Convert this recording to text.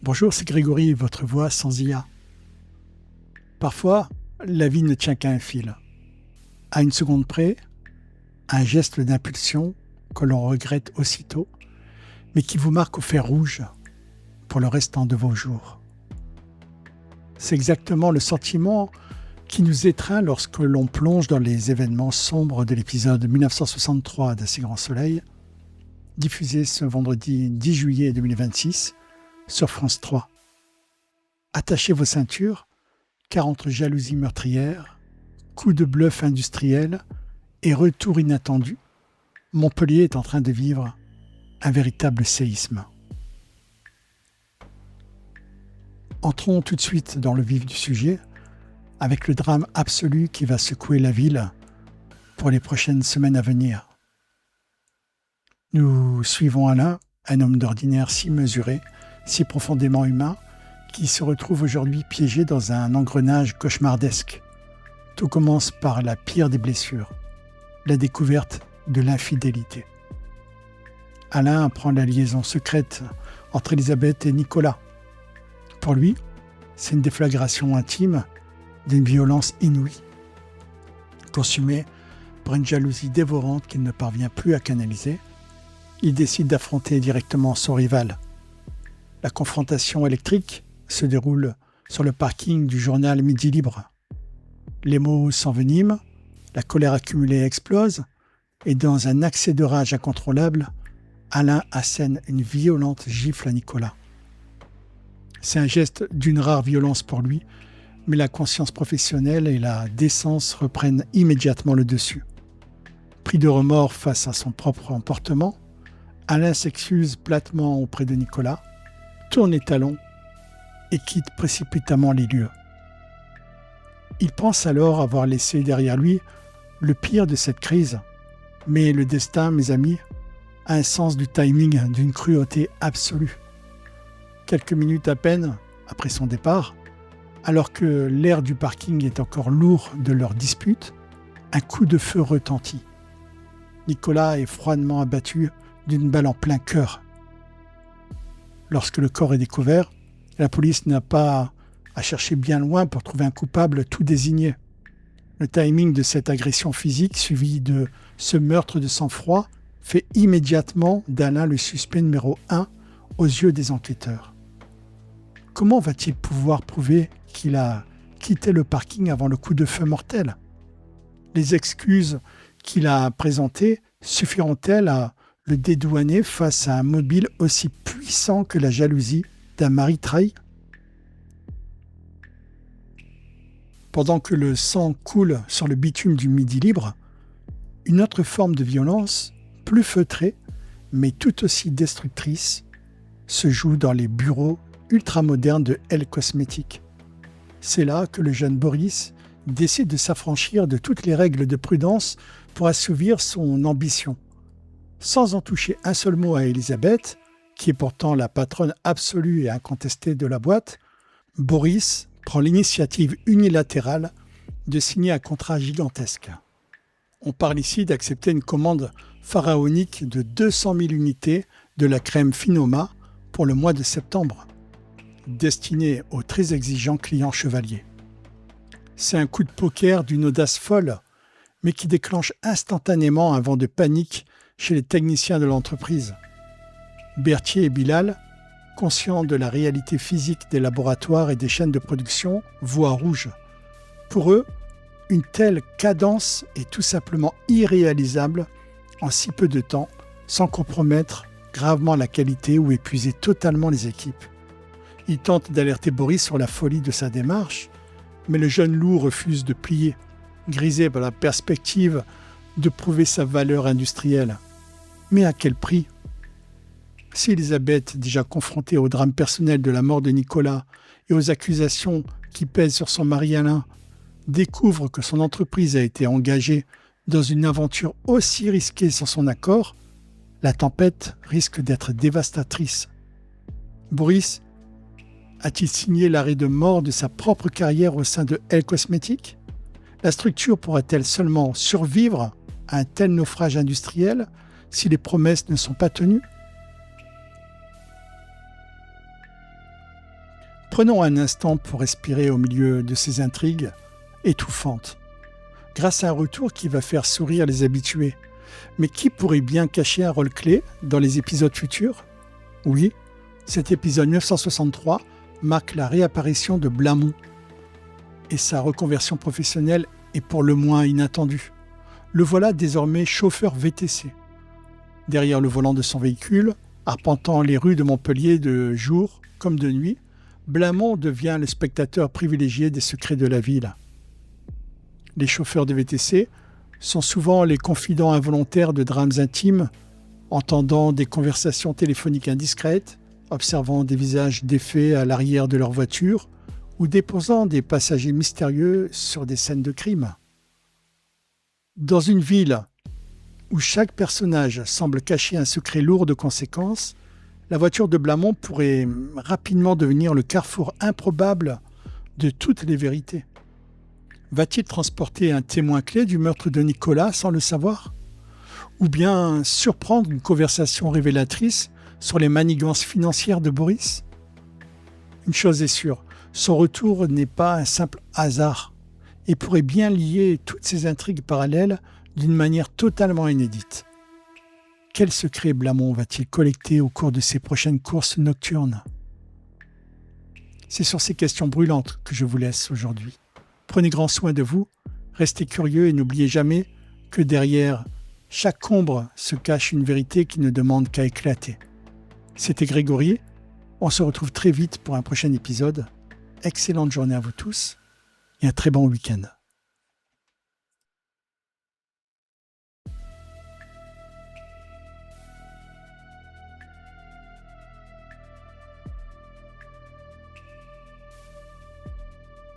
Bonjour, c'est Grégory, votre voix sans IA. Parfois, la vie ne tient qu'à un fil. À une seconde près, un geste d'impulsion que l'on regrette aussitôt, mais qui vous marque au fer rouge pour le restant de vos jours. C'est exactement le sentiment qui nous étreint lorsque l'on plonge dans les événements sombres de l'épisode 1963 d'Assez grand soleil, diffusé ce vendredi 10 juillet 2026 sur France 3. Attachez vos ceintures, car entre jalousie meurtrière, coup de bluff industriel et retour inattendu, Montpellier est en train de vivre un véritable séisme. Entrons tout de suite dans le vif du sujet, avec le drame absolu qui va secouer la ville pour les prochaines semaines à venir. Nous suivons Alain, un homme d'ordinaire si mesuré, si profondément humain, qui se retrouve aujourd'hui piégé dans un engrenage cauchemardesque. Tout commence par la pire des blessures, la découverte de l'infidélité. Alain apprend la liaison secrète entre Elisabeth et Nicolas. Pour lui, c'est une déflagration intime d'une violence inouïe, consumée par une jalousie dévorante qu'il ne parvient plus à canaliser. Il décide d'affronter directement son rival. La confrontation électrique se déroule sur le parking du journal Midi Libre. Les mots s'enveniment, la colère accumulée explose, et dans un accès de rage incontrôlable, Alain assène une violente gifle à Nicolas. C'est un geste d'une rare violence pour lui, mais la conscience professionnelle et la décence reprennent immédiatement le dessus. Pris de remords face à son propre emportement, Alain s'excuse platement auprès de Nicolas, tourne les talons et quitte précipitamment les lieux. Il pense alors avoir laissé derrière lui le pire de cette crise, mais le destin, mes amis, a un sens du timing d'une cruauté absolue. Quelques minutes à peine après son départ, alors que l'air du parking est encore lourd de leur dispute, un coup de feu retentit. Nicolas est froidement abattu d'une balle en plein cœur. Lorsque le corps est découvert, la police n'a pas à chercher bien loin pour trouver un coupable tout désigné. Le timing de cette agression physique, suivi de ce meurtre de sang-froid, fait immédiatement d'Alain le suspect numéro 1 aux yeux des enquêteurs. Comment va-t-il pouvoir prouver qu'il a quitté le parking avant le coup de feu mortel ? Les excuses qu'il a présentées suffiront-elles à le dédouaner face à un mobile aussi puissant que la jalousie d'un mari trahi ? Pendant que le sang coule sur le bitume du Midi Libre, une autre forme de violence, plus feutrée, mais tout aussi destructrice, se joue dans les bureaux ultramodernes de Elle Cosmétiques. C'est là que le jeune Boris décide de s'affranchir de toutes les règles de prudence pour assouvir son ambition. Sans en toucher un seul mot à Elisabeth, qui est pourtant la patronne absolue et incontestée de la boîte, Boris prend l'initiative unilatérale de signer un contrat gigantesque. On parle ici d'accepter une commande pharaonique de 200 000 unités de la crème Finoma pour le mois de septembre, destinée aux très exigeants clients chevaliers. C'est un coup de poker d'une audace folle, mais qui déclenche instantanément un vent de panique chez les techniciens de l'entreprise. Berthier et Bilal, conscients de la réalité physique des laboratoires et des chaînes de production, voient rouge. Pour eux, une telle cadence est tout simplement irréalisable en si peu de temps, sans compromettre gravement la qualité ou épuiser totalement les équipes. Ils tentent d'alerter Boris sur la folie de sa démarche, mais le jeune loup refuse de plier, grisé par la perspective de prouver sa valeur industrielle. Mais à quel prix ? Si Elisabeth, déjà confrontée au drame personnel de la mort de Nicolas et aux accusations qui pèsent sur son mari Alain, découvre que son entreprise a été engagée dans une aventure aussi risquée sans son accord, la tempête risque d'être dévastatrice. Boris a-t-il signé l'arrêt de mort de sa propre carrière au sein de Elle Cosmétiques ? La structure pourra-t-elle seulement survivre à un tel naufrage industriel si les promesses ne sont pas tenues ? Prenons un instant pour respirer au milieu de ces intrigues étouffantes. Grâce à un retour qui va faire sourire les habitués. Mais qui pourrait bien cacher un rôle clé dans les épisodes futurs? Oui, cet épisode 963 marque la réapparition de Blamont. Et sa reconversion professionnelle est pour le moins inattendue. Le voilà désormais chauffeur VTC. Derrière le volant de son véhicule, arpentant les rues de Montpellier de jour comme de nuit, Blamont devient le spectateur privilégié des secrets de la ville. Les chauffeurs de VTC sont souvent les confidents involontaires de drames intimes, entendant des conversations téléphoniques indiscrètes, observant des visages défaits à l'arrière de leur voiture ou déposant des passagers mystérieux sur des scènes de crime. Dans une ville où chaque personnage semble cacher un secret lourd de conséquences, la voiture de Blamont pourrait rapidement devenir le carrefour improbable de toutes les vérités. Va-t-il transporter un témoin clé du meurtre de Nicolas sans le savoir? Ou bien surprendre une conversation révélatrice sur les manigances financières de Boris? Une chose est sûre, son retour n'est pas un simple hasard et pourrait bien lier toutes ces intrigues parallèles d'une manière totalement inédite. Quel secret Blamont va-t-il collecter au cours de ses prochaines courses nocturnes? C'est sur ces questions brûlantes que je vous laisse aujourd'hui. Prenez grand soin de vous, restez curieux et n'oubliez jamais que derrière chaque ombre se cache une vérité qui ne demande qu'à éclater. C'était Grégory, on se retrouve très vite pour un prochain épisode. Excellente journée à vous tous et un très bon week-end.